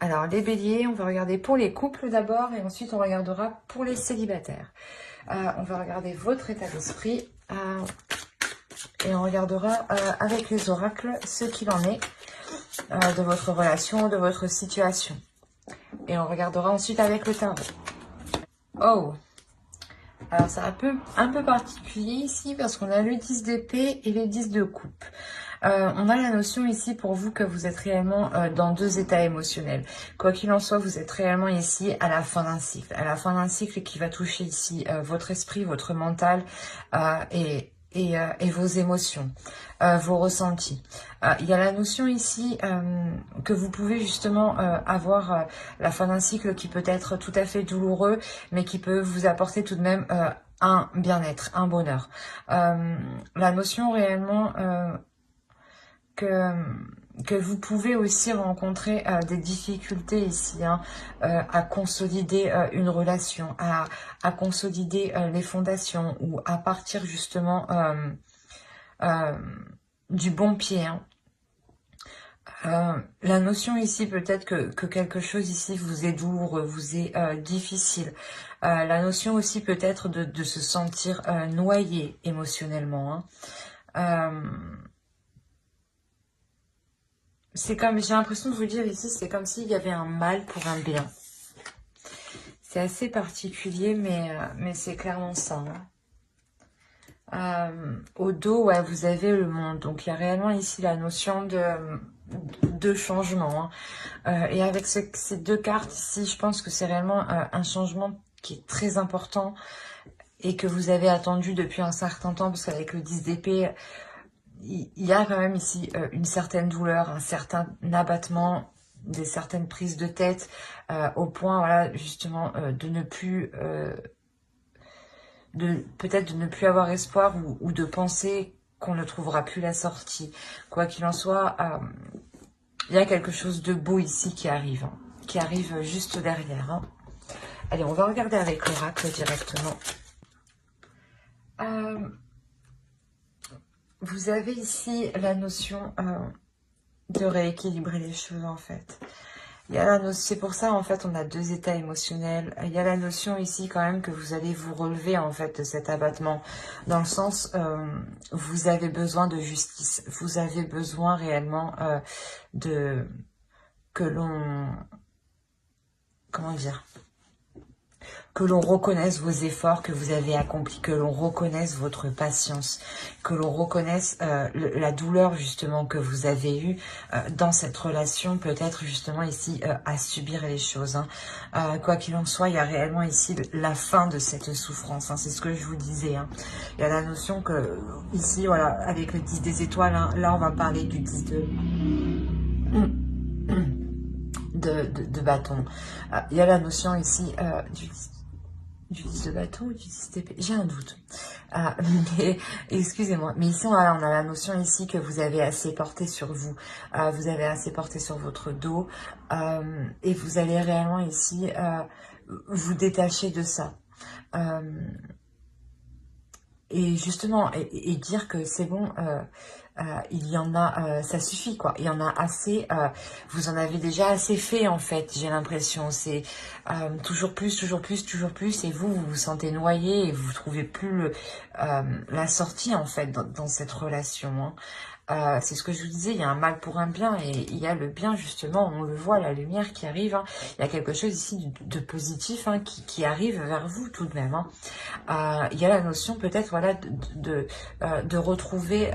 Alors, les béliers, on va regarder pour les couples d'abord et ensuite on regardera pour les célibataires. On va regarder votre état d'esprit et on regardera avec les oracles ce qu'il en est de votre relation, de votre situation. Et on regardera ensuite avec le tarot. Oh! Alors, c'est un peu particulier ici parce qu'on a le 10 d'épée et le 10 de coupe. On a la notion ici pour vous que vous êtes réellement dans deux états émotionnels. Quoi qu'il en soit, vous êtes réellement ici à la fin d'un cycle. À la fin d'un cycle qui va toucher ici votre esprit, votre mental et vos émotions, vos ressentis. Il y a la notion ici que vous pouvez justement avoir la fin d'un cycle qui peut être tout à fait douloureux, mais qui peut vous apporter tout de même un bien-être, un bonheur. La notion réellement que vous pouvez aussi rencontrer des difficultés ici à consolider une relation, à consolider les fondations ou à partir justement du bon pied. La notion ici peut-être que quelque chose ici vous est douloureux, vous est difficile. La notion aussi peut-être de se sentir noyé émotionnellement. C'est comme, j'ai l'impression de vous dire ici, c'est comme s'il y avait un mal pour un bien. C'est assez particulier, mais c'est clairement ça. Au dos, ouais, vous avez le monde. Donc, il y a réellement ici la notion de changement. Et avec ces deux cartes ici, je pense que c'est réellement un changement qui est très important et que vous avez attendu depuis un certain temps, parce qu'avec le 10 d'épée, il y a quand même ici une certaine douleur, un certain abattement, des certaines prises de tête, au point, voilà, justement, de ne plus, peut-être de ne plus avoir espoir ou de penser qu'on ne trouvera plus la sortie. Quoi qu'il en soit, il y a quelque chose de beau ici qui arrive juste derrière. Allez, on va regarder avec l'oracle directement. Vous avez ici la notion de rééquilibrer les choses en fait. C'est pour ça en fait on a deux états émotionnels. Il y a la notion ici quand même que vous allez vous relever en fait de cet abattement. Dans le sens, vous avez besoin de justice. Vous avez besoin réellement que l'on... Comment dire ? Que l'on reconnaisse vos efforts que vous avez accomplis, que l'on reconnaisse votre patience, que l'on reconnaisse la douleur justement que vous avez eue dans cette relation, peut-être justement ici à subir les choses. Quoi qu'il en soit, il y a réellement ici la fin de cette souffrance, c'est ce que je vous disais. Il y a la notion que ici, voilà, avec le 10 des étoiles, là on va parler du 10 de bâton. Il y a la notion ici du 10 de bâton ou du 10 d'épée, j'ai un doute. Mais excusez-moi, mais ici on a la notion ici que vous avez assez porté sur vous, vous avez assez porté sur votre dos, et vous allez réellement ici vous détacher de ça. Et justement, et dire que c'est bon, il y en a, ça suffit quoi, il y en a assez, vous en avez déjà assez fait en fait, j'ai l'impression, c'est toujours plus, toujours plus, toujours plus, et vous vous sentez noyé et vous trouvez plus la sortie en fait dans cette relation. C'est ce que je vous disais, il y a un mal pour un bien et il y a le bien justement, on le voit, la lumière qui arrive. Il y a quelque chose ici de positif qui arrive vers vous tout de même. Il y a la notion peut-être voilà, de retrouver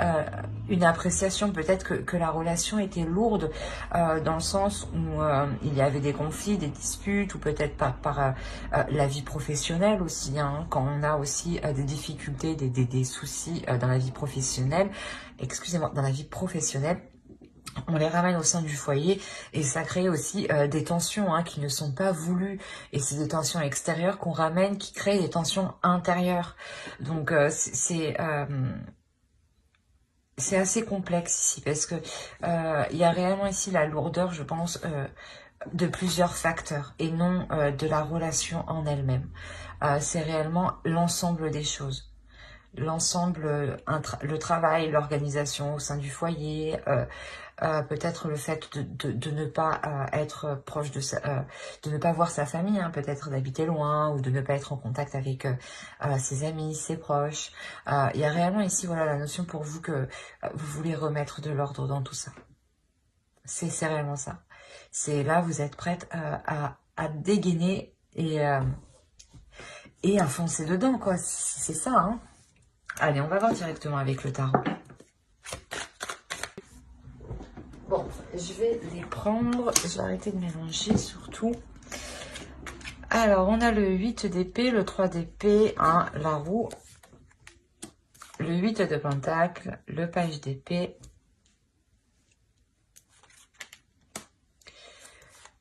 une appréciation, peut-être que la relation était lourde dans le sens où il y avait des conflits, des disputes, ou peut-être par la vie professionnelle aussi, quand on a aussi des difficultés, des soucis dans la vie professionnelle, excusez-moi, dans la vie professionnelle, on les ramène au sein du foyer et ça crée aussi des tensions qui ne sont pas voulues. Et c'est des tensions extérieures qu'on ramène qui créent des tensions intérieures. Donc c'est assez complexe ici parce que il y a réellement ici la lourdeur, je pense, de plusieurs facteurs et non de la relation en elle-même. C'est réellement l'ensemble des choses. L'ensemble, le travail, l'organisation au sein du foyer, peut-être le fait de ne pas être proche de de ne pas voir sa famille, hein, peut-être d'habiter loin ou de ne pas être en contact avec ses amis, ses proches. Il y a réellement ici, voilà, la notion pour vous que vous voulez remettre de l'ordre dans tout ça. C'est réellement ça. C'est là, vous êtes prête à dégainer et à foncer dedans, quoi. C'est ça, hein. Allez, on va voir directement avec le tarot. Bon, je vais les prendre. Je vais arrêter de mélanger, surtout. Alors, on a le 8 d'épée, le 3 d'épée, hein, la roue, le 8 de pentacle, le page d'épée,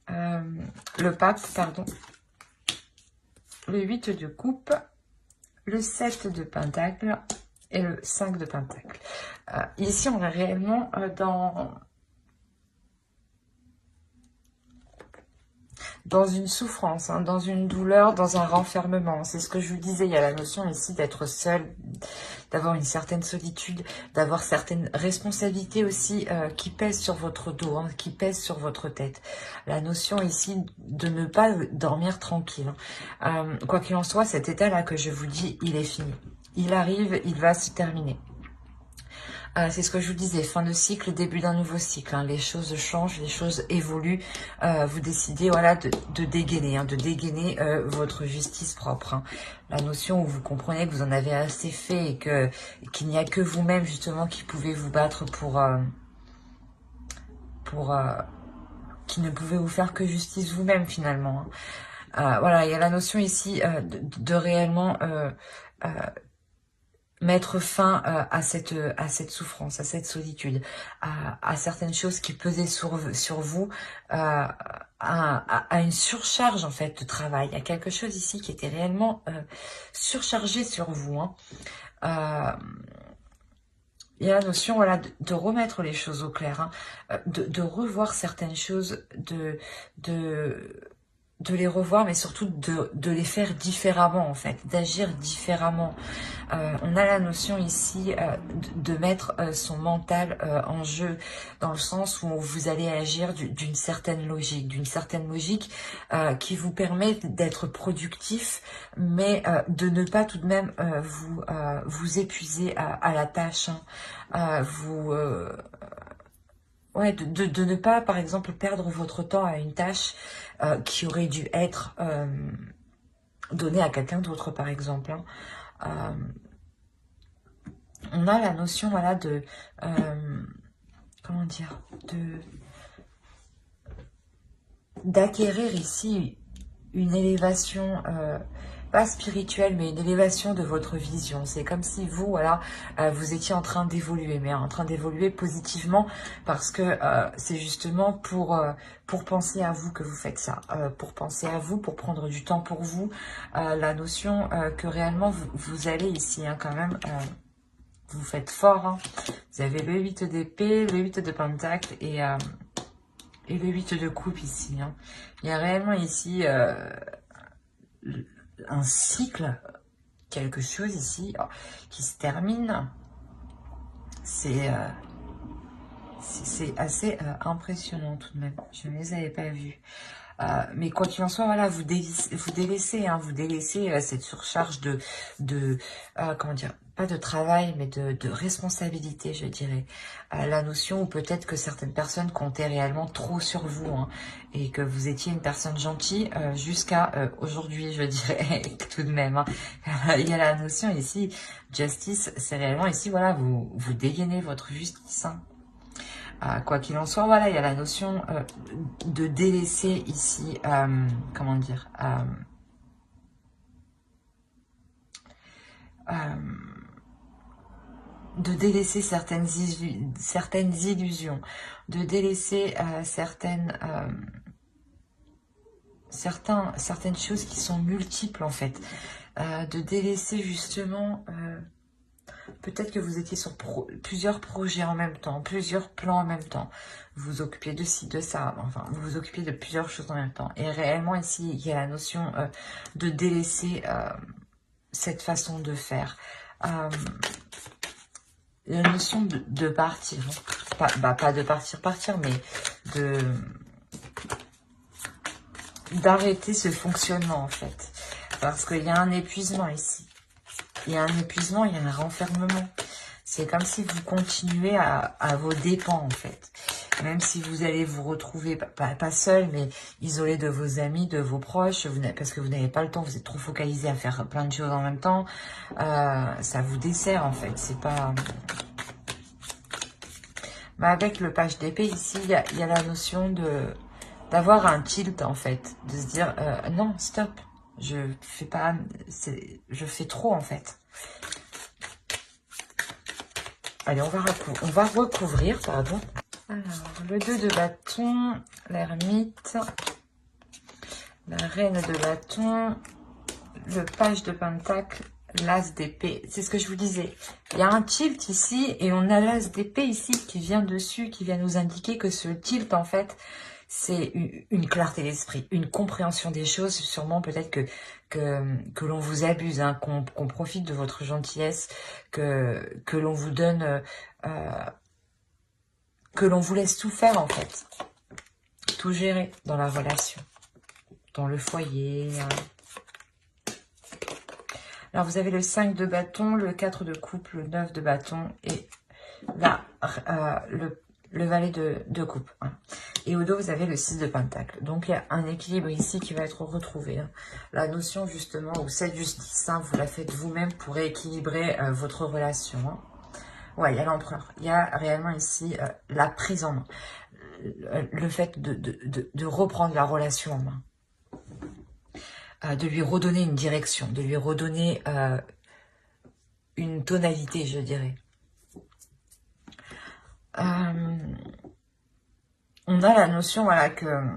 le pape, pardon, le 8 de coupe, le 7 de pentacle et le 5 de pentacle. Ici, on est réellement dans une souffrance, hein, dans une douleur, dans un renfermement. C'est ce que je vous disais, il y a la notion ici d'être seul, d'avoir une certaine solitude, d'avoir certaines responsabilités aussi qui pèsent sur votre dos, hein, qui pèsent sur votre tête. La notion ici de ne pas dormir tranquille. Quoi qu'il en soit, cet état-là que je vous dis, il est fini. Il arrive, il va se terminer. C'est ce que je vous disais, fin de cycle, début d'un nouveau cycle. Hein. Les choses changent, les choses évoluent. Vous décidez, voilà, de dégainer, hein, votre justice propre. Hein. La notion où vous comprenez que vous en avez assez fait et qu'il n'y a que vous-même justement qui pouvez vous battre qui ne pouvez vous faire que justice vous-même finalement. Hein. Voilà, il y a la notion ici de réellement mettre fin à cette souffrance, à cette solitude, à certaines choses qui pesaient sur vous, à une surcharge en fait de travail. Il y a quelque chose ici qui était réellement surchargé sur vous. Hein. Il y a la notion, voilà, de remettre les choses au clair, hein, de revoir certaines choses, de les revoir, mais surtout de les faire différemment, en fait, d'agir différemment. On a la notion ici de mettre son mental en jeu, dans le sens où vous allez agir d'une certaine logique, qui vous permet d'être productif, mais de ne pas tout de même vous épuiser à la tâche, hein, ouais, de ne pas, par exemple, perdre votre temps à une tâche qui aurait dû être donnée à quelqu'un d'autre, par exemple. Hein. On a la notion, voilà, comment dire, d'acquérir ici une élévation, pas spirituelle, mais une élévation de votre vision. C'est comme si vous, voilà, vous étiez en train d'évoluer, mais en train d'évoluer positivement, parce que c'est justement pour penser à vous que vous faites ça, pour penser à vous, pour prendre du temps pour vous, la notion que réellement vous allez ici, hein, quand même, vous faites fort, hein. Vous avez le 8 d'épée, le 8 de pentacle et le 8 de coupe ici. Hein. Il y a réellement ici un cycle, quelque chose ici qui se termine. C'est assez impressionnant tout de même. Je ne les avais pas vus. Mais quoi qu'il en soit, voilà, vous délaissez, hein, cette surcharge comment dire, pas de travail, mais de responsabilité, je dirais. La notion où peut-être que certaines personnes comptaient réellement trop sur vous, hein, et que vous étiez une personne gentille jusqu'à aujourd'hui, je dirais, tout de même. Hein. Il y a la notion ici, justice, c'est réellement ici, voilà, vous dégainez votre justice, hein. Quoi qu'il en soit, voilà, il y a la notion de délaisser ici, comment dire, de délaisser certaines illusions, de délaisser certaines choses qui sont multiples en fait, de délaisser justement... peut-être que vous étiez sur plusieurs projets en même temps, plusieurs plans en même temps. Vous vous occupiez de ci, de ça, enfin, vous vous occupiez de plusieurs choses en même temps. Et réellement, ici, il y a la notion de délaisser cette façon de faire. La notion de partir. pas de partir, mais d'arrêter ce fonctionnement en fait. Parce qu'il y a un épuisement ici. Il y a un épuisement, il y a un renfermement. C'est comme si vous continuez à vos dépens en fait. Même si vous allez vous retrouver, pas seul, mais isolé de vos amis, de vos proches, parce que vous n'avez pas le temps, vous êtes trop focalisé à faire plein de choses en même temps. Ça vous dessert en fait. C'est pas... Mais avec le page d'épée ici, il y a la notion d'avoir un tilt en fait. De se dire, non, stop. Je fais pas... Je fais trop en fait. Allez, on va recouvrir, pardon. Alors, le 2 de bâton, l'ermite, la reine de bâton, le page de pentacle, l'as d'épée. C'est ce que je vous disais. Il y a un tilt ici et on a l'as d'épée ici qui vient dessus, qui vient nous indiquer que ce tilt, en fait, c'est une clarté d'esprit, une compréhension des choses. Sûrement peut-être que l'on vous abuse, hein, qu'on profite de votre gentillesse, que l'on vous donne... que l'on vous laisse tout faire en fait, tout gérer dans la relation, dans le foyer. Alors vous avez le 5 de bâton, le 4 de coupe, le 9 de bâton et là, le valet de coupe. Hein. Et au dos, vous avez le 6 de pentacle. Donc il y a un équilibre ici qui va être retrouvé. Hein. La notion justement, ou cette justice, hein, vous la faites vous-même pour rééquilibrer votre relation. Hein. Ouais, il y a l'empereur. Il y a réellement ici la prise en main. Le fait de reprendre la relation en main. De lui redonner une direction. De lui redonner une tonalité, je dirais. On a la notion, voilà, que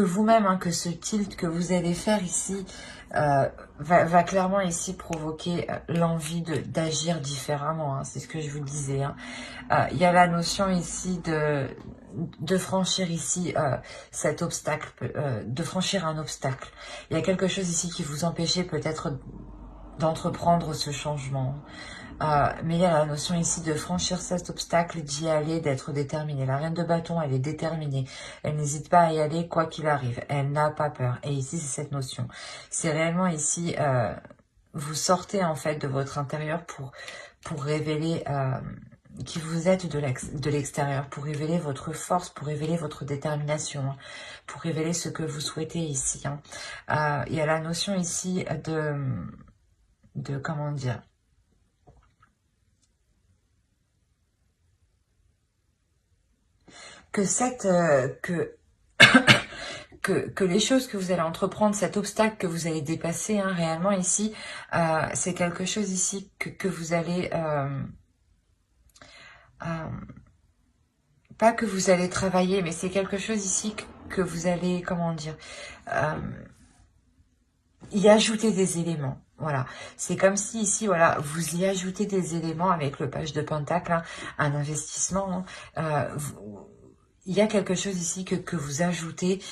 vous-même, hein, que ce tilt que vous allez faire ici va clairement ici provoquer l'envie d'agir différemment. Hein, c'est ce que je vous disais. Hein. Il y a la notion ici de franchir ici cet obstacle, de franchir un obstacle. Il y a quelque chose ici qui vous empêchait peut-être d'entreprendre ce changement. Mais il y a la notion ici de franchir cet obstacle, d'y aller, d'être déterminée. La reine de bâton, elle est déterminée. Elle n'hésite pas à y aller quoi qu'il arrive. Elle n'a pas peur. Et ici, c'est cette notion. C'est réellement ici, vous sortez en fait de votre intérieur pour révéler qui vous êtes de l'extérieur, pour révéler votre force, pour révéler votre détermination, hein, pour révéler ce que vous souhaitez ici. Hein. Il y a la notion ici de comment dire, que que les choses que vous allez entreprendre, cet obstacle que vous allez dépasser, hein, réellement ici, c'est quelque chose ici que vous allez... pas que vous allez travailler, mais c'est quelque chose ici que vous allez, comment dire, y ajouter des éléments. Voilà, c'est comme si ici, voilà, vous y ajoutez des éléments avec le page de pentacle, hein, un investissement. Hein, il y a quelque chose ici que vous ajoutez.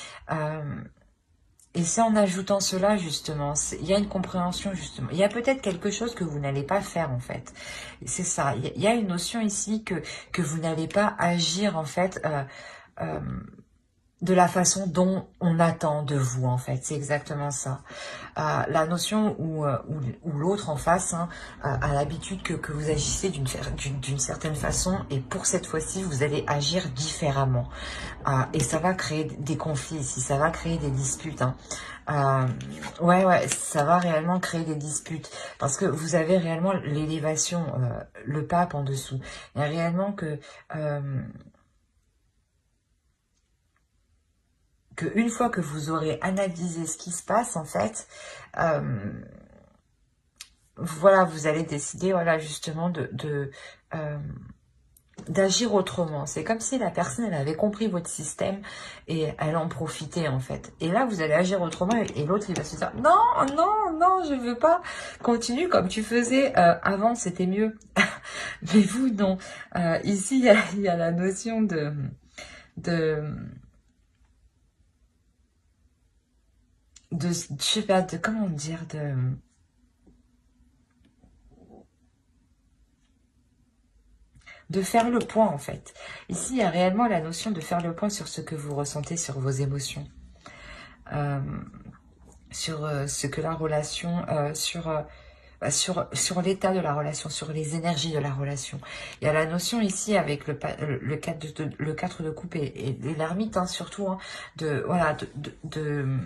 Et c'est en ajoutant cela, justement, il y a une compréhension, justement. Il y a peut-être quelque chose que vous n'allez pas faire, en fait. C'est ça. Il y a une notion ici que vous n'allez pas agir, en fait, de la façon dont on attend de vous, en fait. C'est exactement ça. La notion où l'autre en face, hein, a l'habitude que vous agissez d'une certaine façon, et pour cette fois-ci, vous allez agir différemment. Et ça va créer des conflits ici, ça va créer des disputes. Hein. Ouais, ça va réellement créer des disputes. Parce que vous avez réellement l'élévation, le pape en dessous. Il y a réellement que une fois que vous aurez analysé ce qui se passe, en fait, voilà, vous allez décider, voilà, justement, d'agir autrement. C'est comme si la personne, elle avait compris votre système et elle en profitait, en fait. Et là, vous allez agir autrement et l'autre, il va se dire, non, non, non, je veux pas. Continue comme tu faisais avant, c'était mieux. Mais vous, non. Ici, il y a la notion je sais pas, comment dire, de faire le point en fait. Ici, il y a réellement la notion de faire le point sur ce que vous ressentez, sur vos émotions. Sur ce que la relation, sur l'état de la relation, sur les énergies de la relation. Il y a la notion ici avec le 4 de coupe et l'ermite, hein, surtout, hein, voilà, de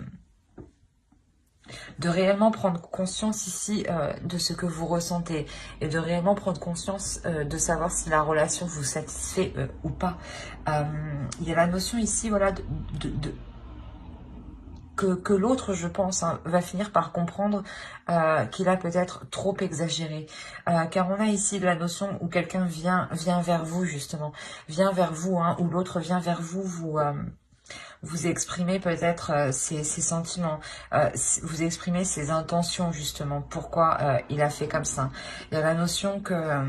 réellement prendre conscience ici de ce que vous ressentez et de réellement prendre conscience de savoir si la relation vous satisfait ou pas. Il y a la notion ici, voilà, que l'autre, je pense, hein, va finir par comprendre qu'il a peut-être trop exagéré. Car on a ici la notion où quelqu'un vient vers vous, justement. Vient vers vous, hein, ou l'autre vient vers vous, vous exprimez peut-être ses sentiments, vous exprimez ses intentions, justement. Pourquoi il a fait comme ça. Il y a la notion que...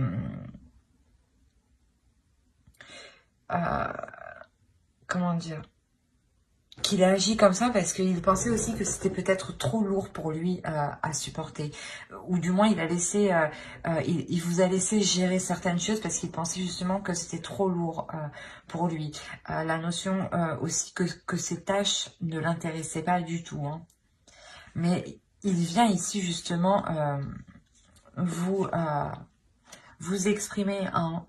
comment dire, qu'il a agi comme ça parce qu'il pensait aussi que c'était peut-être trop lourd pour lui à supporter. Ou du moins, il a laissé, il vous a laissé gérer certaines choses parce qu'il pensait justement que c'était trop lourd pour lui. La notion aussi que ces tâches ne l'intéressaient pas du tout. Hein. Mais il vient ici justement vous exprimer hein,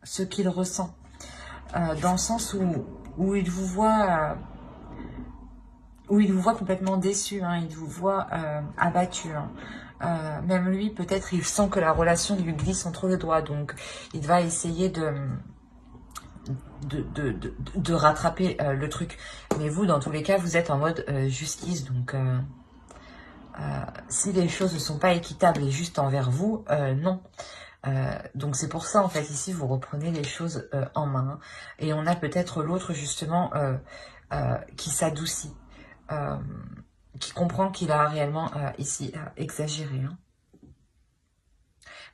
ce qu'il ressent. Dans le sens où il vous voit complètement déçu, hein, il vous voit abattu. Hein. Même lui, peut-être, il sent que la relation lui glisse entre les doigts, donc il va essayer de rattraper le truc. Mais vous, dans tous les cas, vous êtes en mode justice, donc si les choses ne sont pas équitables et justes envers vous, non. Donc c'est pour ça en fait ici vous reprenez les choses en main et on a peut-être l'autre justement qui s'adoucit, qui comprend qu'il a réellement ici exagéré. Hein.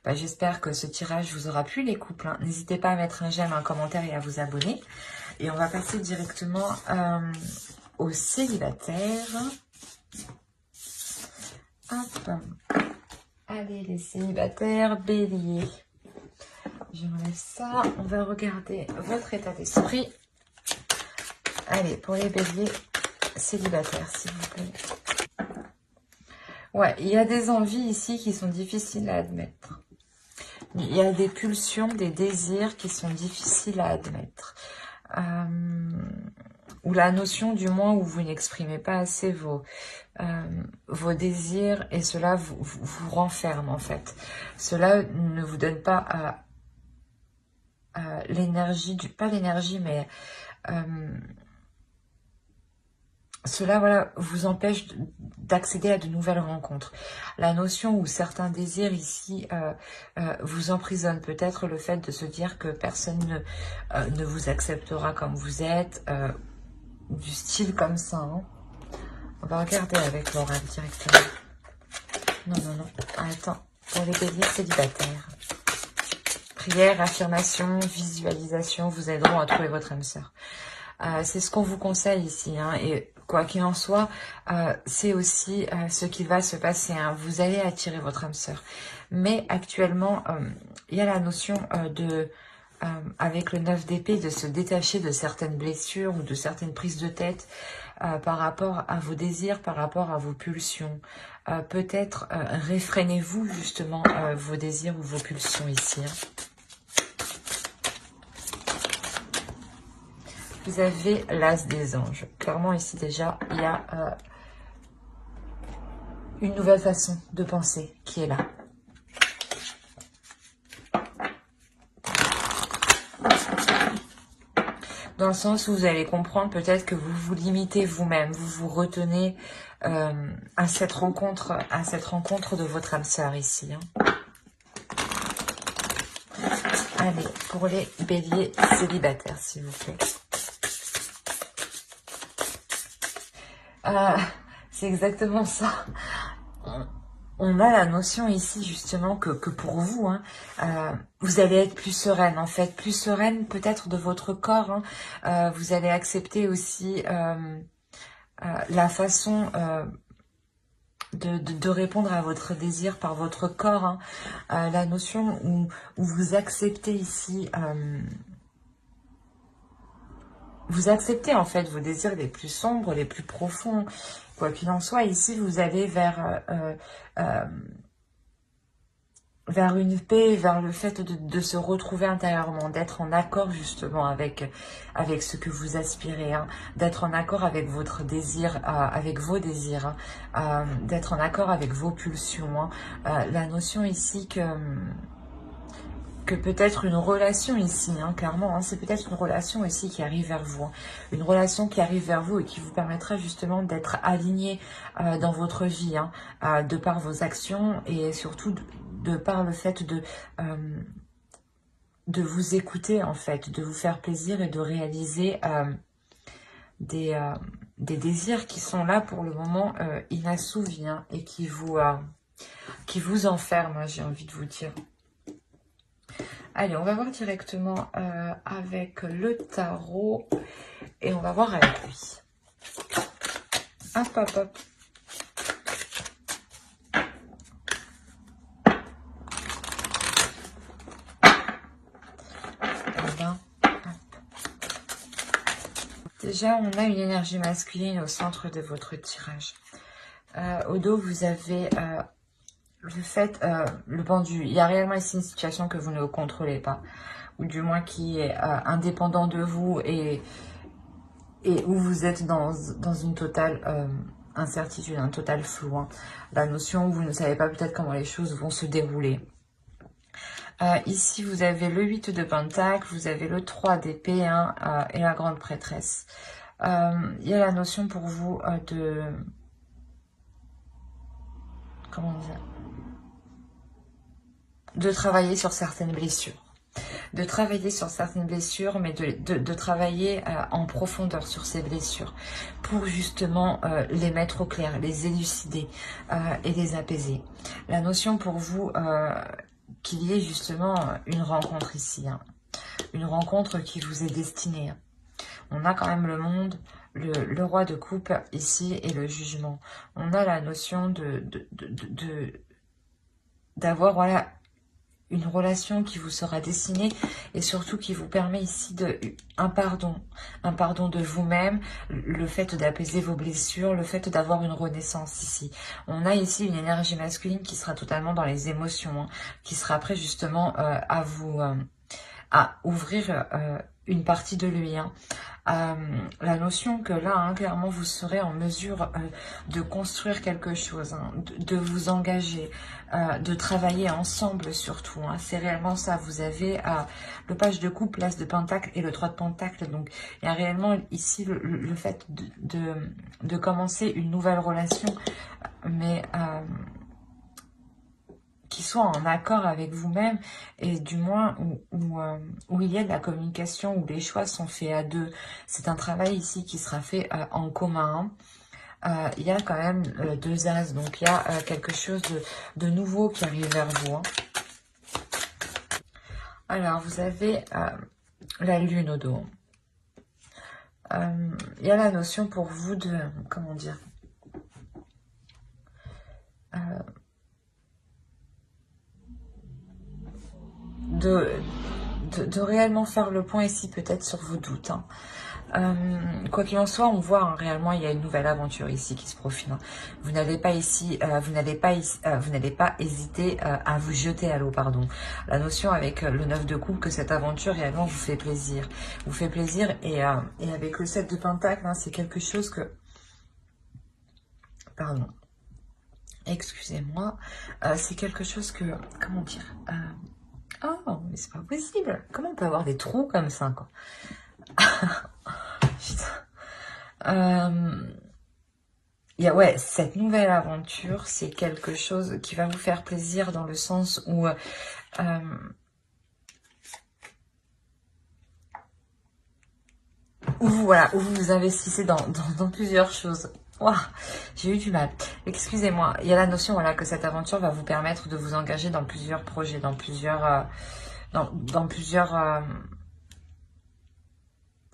Bah, j'espère que ce tirage vous aura plu les couples. Hein. N'hésitez pas à mettre un j'aime, un commentaire et à vous abonner. Et on va passer directement aux célibataires. Hop. Allez les célibataires, bélier. J'enlève ça. On va regarder votre état d'esprit. Allez, pour les béliers célibataires, s'il vous plaît. Ouais, il y a des envies ici qui sont difficiles à admettre. Il y a des pulsions, des désirs qui sont difficiles à admettre. Ou la notion du moins où vous n'exprimez pas assez vos désirs et cela vous renferme en fait. Cela ne vous donne pas l'énergie, pas l'énergie mais cela voilà, vous empêche d'accéder à de nouvelles rencontres. La notion où certains désirs ici vous emprisonnent, peut-être le fait de se dire que personne ne vous acceptera comme vous êtes, du style comme ça. Hein. On va regarder avec l'oral directement. Non. Attends, pour les béliers célibataires. Prière, affirmation, visualisation vous aideront à trouver votre âme sœur. C'est ce qu'on vous conseille ici. Hein, et quoi qu'il en soit, c'est aussi ce qui va se passer. Hein. Vous allez attirer votre âme sœur. Mais actuellement, il y a la notion avec le 9 d'épée, de se détacher de certaines blessures ou de certaines prises de tête par rapport à vos désirs, par rapport à vos pulsions. Peut-être réfrénez-vous justement vos désirs ou vos pulsions ici. Hein. Vous avez l'as des anges. Clairement ici déjà, il y a une nouvelle façon de penser qui est là. Dans le sens où vous allez comprendre peut-être que vous vous limitez vous-même, vous vous retenez à cette rencontre de votre âme sœur ici. Hein. Allez, pour les béliers célibataires, s'il vous plaît. C'est exactement ça. On a la notion ici justement que pour vous, hein, vous allez être plus sereine en fait, plus sereine peut-être de votre corps. Hein. Vous allez accepter aussi la façon de répondre à votre désir par votre corps. Hein. La notion où vous acceptez ici... vous acceptez en fait vos désirs les plus sombres, les plus profonds. Quoi qu'il en soit, ici vous allez vers une paix, vers le fait de se retrouver intérieurement, d'être en accord justement avec ce que vous aspirez, hein, d'être en accord avec votre désir, avec vos désirs, hein, d'être en accord avec vos pulsions. Hein. La notion ici que peut-être une relation ici, hein, clairement, hein, c'est peut-être une relation ici qui arrive vers vous, hein, une relation qui arrive vers vous et qui vous permettra justement d'être aligné dans votre vie, hein, de par vos actions et surtout de par le fait de vous écouter en fait, de vous faire plaisir et de réaliser des désirs qui sont là pour le moment inassouvis, hein, et qui vous enferment, j'ai envie de vous dire. Allez, on va voir directement avec le tarot et on va voir avec lui. Hop, hop, hop. Déjà, on a une énergie masculine au centre de votre tirage. Au dos, vous avez le fait, le pendu. Il y a réellement ici une situation que vous ne contrôlez pas, ou du moins qui est indépendant de vous et où vous êtes dans une totale incertitude, un total flou. Hein. La notion où vous ne savez pas peut-être comment les choses vont se dérouler. Ici, vous avez le 8 de Pentacle, vous avez le 3 d'épée, hein, et la grande prêtresse. Il y a la notion pour vous de... Comment dire? De travailler sur certaines blessures. De travailler sur certaines blessures, mais de travailler en profondeur sur ces blessures pour justement les mettre au clair, les élucider et les apaiser. La notion pour vous qu'il y ait justement une rencontre ici, hein. Une rencontre qui vous est destinée. Hein. On a quand même le monde, le roi de coupe ici et le jugement. On a la notion d'avoir voilà, une relation qui vous sera destinée et surtout qui vous permet ici un pardon de vous-même, le fait d'apaiser vos blessures, le fait d'avoir une renaissance ici. On a ici une énergie masculine qui sera totalement dans les émotions, hein, qui sera prêt justement à vous... à ouvrir une partie de lui. Hein. La notion que là, hein, clairement, vous serez en mesure de construire quelque chose, hein, de vous engager, de travailler ensemble surtout. Hein. C'est réellement ça. Vous avez le page de coupe, l'as de pentacle et le 3 de pentacle. Donc, il y a réellement ici le fait de commencer une nouvelle relation, mais... qui soit en accord avec vous-même et du moins où il y a de la communication, où les choix sont faits à deux. C'est un travail ici qui sera fait en commun. Il y a quand même 2 as, donc il y a quelque chose de nouveau qui arrive vers vous. Hein. Alors, vous avez la lune au dos. Il y a la notion pour vous de... Comment dire de réellement faire le point ici peut-être sur vos doutes. Hein. Quoi qu'il en soit, on voit hein, réellement il y a une nouvelle aventure ici qui se profile. Hein. Vous n'allez pas ici, vous n'allez pas hésiter à vous jeter à l'eau, pardon. La notion avec le 9 de coupe que cette aventure réellement vous fait plaisir, et avec le 7 de pentacle, hein, c'est quelque chose que, pardon, excusez-moi, c'est quelque chose que, comment dire. Oh, mais c'est pas possible. Comment on peut avoir des trous comme ça, quoi? Putain. Ouais, cette nouvelle aventure, c'est quelque chose qui va vous faire plaisir dans le sens où... où vous vous investissez dans plusieurs choses. Wow, j'ai eu du mal. Excusez-moi. Il y a la notion voilà, que cette aventure va vous permettre de vous engager dans plusieurs projets, dans plusieurs...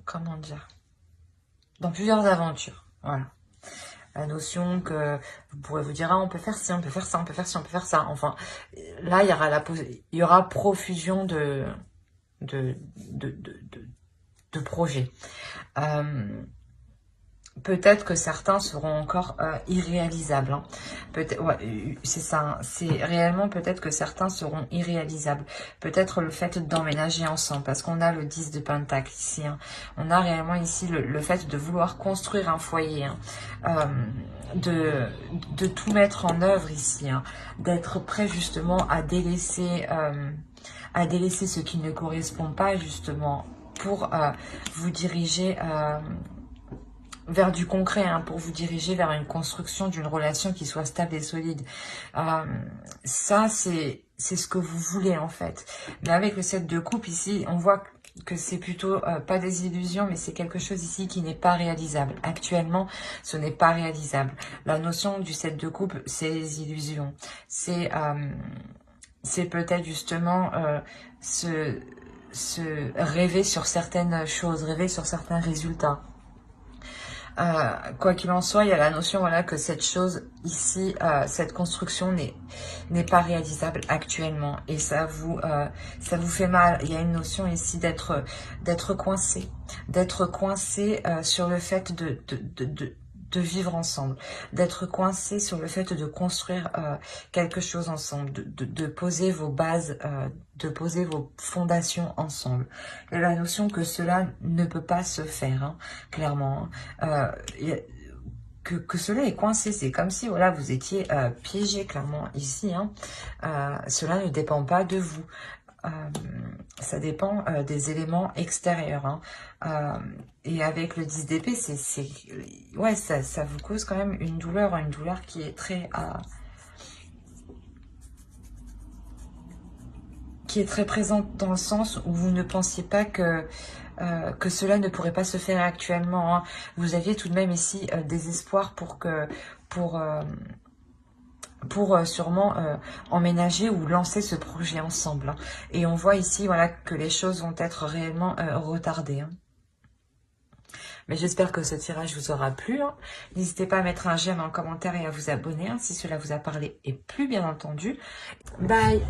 comment dire? Dans plusieurs aventures. Voilà. La notion que vous pourrez vous dire, ah, on peut faire ci, on peut faire ça, on peut faire ci, on peut faire ça. Enfin, là, il y aura profusion de, de projets. Peut-être que certains seront encore irréalisables. Hein. Peut-être, ouais, c'est ça. Hein. C'est réellement peut-être que certains seront irréalisables. Peut-être le fait d'emménager ensemble, parce qu'on a le 10 de Pentacle ici. Hein. On a réellement ici le fait de vouloir construire un foyer, hein. De tout mettre en œuvre ici, hein. D'être prêt justement à délaisser ce qui ne correspond pas justement pour vous diriger vers du concret, hein, pour vous diriger vers une construction d'une relation qui soit stable et solide. Ça, c'est ce que vous voulez en fait. Mais avec le 7 de coupe ici, on voit que c'est plutôt pas des illusions, mais c'est quelque chose ici qui n'est pas réalisable. Actuellement, ce n'est pas réalisable. La notion du 7 de coupe, c'est les illusions. C'est peut-être justement se rêver sur certaines choses, rêver sur certains résultats. Quoi qu'il en soit, il y a la notion, voilà, que cette chose ici, cette construction n'est pas réalisable actuellement, et ça vous fait mal. Il y a une notion ici d'être coincé, sur le fait de vivre ensemble, d'être coincé sur le fait de construire quelque chose ensemble, de poser vos bases, de poser vos fondations ensemble. Et la notion que cela ne peut pas se faire, hein, clairement. Hein. Que cela est coincé, c'est comme si voilà, vous étiez piégé clairement ici. Hein. Cela ne dépend pas de vous. Ça dépend des éléments extérieurs. Hein. Et avec le 10 d'épée, ouais, ça vous cause quand même une douleur qui est très présente, dans le sens où vous ne pensiez pas que cela ne pourrait pas se faire actuellement. Hein. Vous aviez tout de même ici des espoirs pour sûrement emménager ou lancer ce projet ensemble. Hein. Et on voit ici, voilà, que les choses vont être réellement retardées. Hein. Mais j'espère que ce tirage vous aura plu. Hein. N'hésitez pas à mettre un j'aime en commentaire et à vous abonner, hein, si cela vous a parlé et plu, bien entendu. Bye!